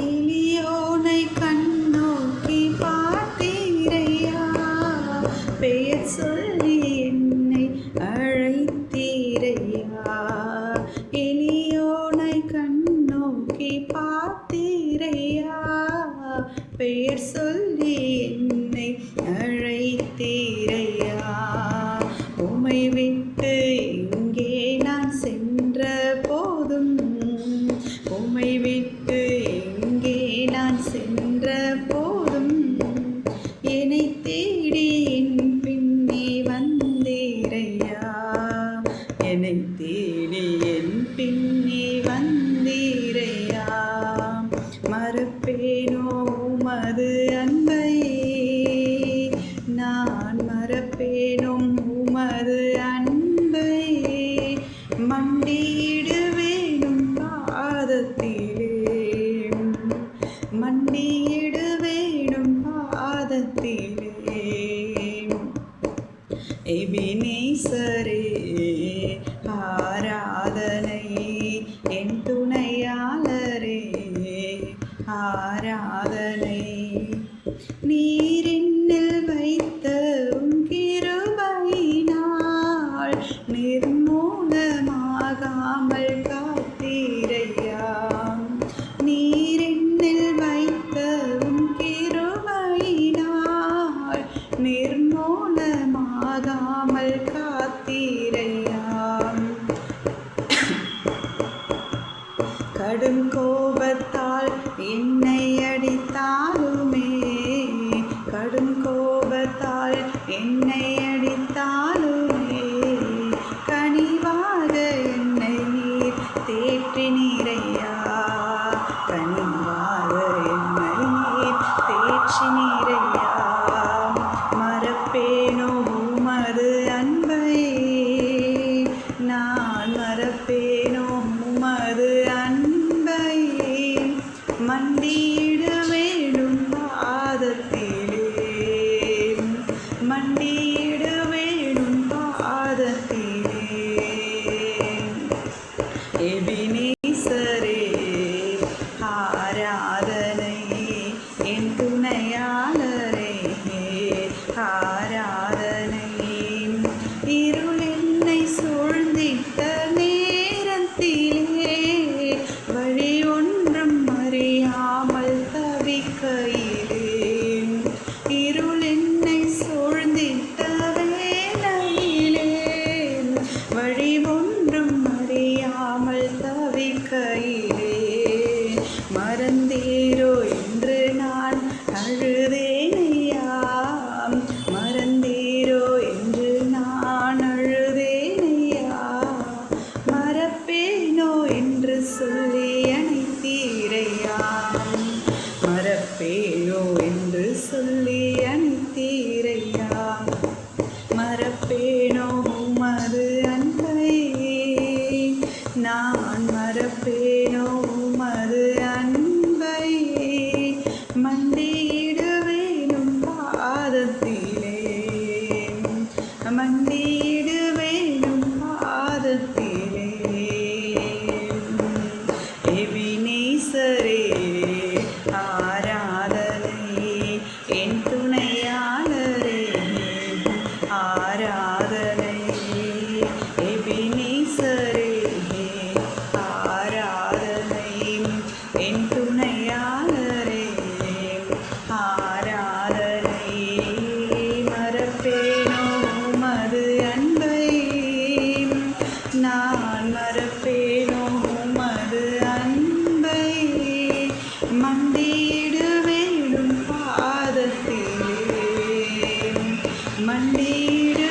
எளியோனை கண்ணோக்கி பார்த்தீரையா, பெயர் சொல்லி என்னை அழைத்தீரையா. எளியோனை கண்ணோக்கி பார்த்தீரையா, பெயர் சொல்லி என்னை அழைத்தீரையா. உம்மை விட்டு எங்கே நான் சென்ற போதும், உம்மை விட்டு எங்கே நான் சென்ற போதும், என்னை தேடி என் பின்னே வந்தீரையா, என்னை தேடி என் பின்னே வந்தீரையா. மறப்பேனோ உமது அன்பை, நான் மறப்பேனும் உமது அன்பை. மண்டியிடுவேனும் பாதத்திலே, மண்டியிடுவேனும் பாதத்திலே. எபினேசரே ஆராதனை, என் துணையாளரே ஆராதனை. நீர் என்னில் வைத்த உம் கிருபையினால் நிர்மூலமாகாமல் காத்தீரையா. நீர் என்னில் வைத்த உம் கிருபையினால் நிர்மூலமாகாமல் காத்தீரையா. கடும் கோபத்தால் என்னை அடித்தாலுமே, கடும் கோபத்தால் என்னை அடித்தாலுமே, கனிவாக என்னை நீர் தேற்றினீரையா, கனிவாக என்னை நீர் தேற்றினீரையா. மறப்பேனோ உமது அன்பை, நான் மறப்பேனோ உமது அன்பை. மண்டியிடுவேனும் பாதத்திலே, மண்டியிடுவேனும் பாதத்திலே. எபினேசரே ஆராதனை, என் துணையாளரே ஆராதனை. இருள் என்னை சூழ்ந்திட்ட நேரத்திலே, வழி ஒன்றும் அறியாமல் தவிக்கையிலே, இருள் என்னை சூழ்ந்திட்ட வேளையிலே, வழி ஒன்றும் அறியாமல் தவிக்கையிலே, மறந்தீரோ என்று நான் அழுதேனையா, மறந்தீரோ என்று நான் அழுதேனையா. மறப்பேனோ என்று சொல்லி அணைத்தீரையா, மறப்பேனோ என்று சொல்லி அணைத்தீரையா. மறப்பேனோ உமது அன்பை, நான் மறப்பேனோ உமது அன்பை. மண்டியிடுவேனும் பாதத்திலே, மண்டியிடுவேனும் பாதத்திலே. எபினேசரே ஆராதனை, என் துணையாளரே ஆராதனை. எபினேசரே ஆராதனை, என் துணையாளரே ஆராதனை. மறப்பேனோ உமது அன்பை, நான் மறப்பேனோ உமது அன்பை. மண்டியிடுவேனும் பாதத்திலே, மண்டியிடு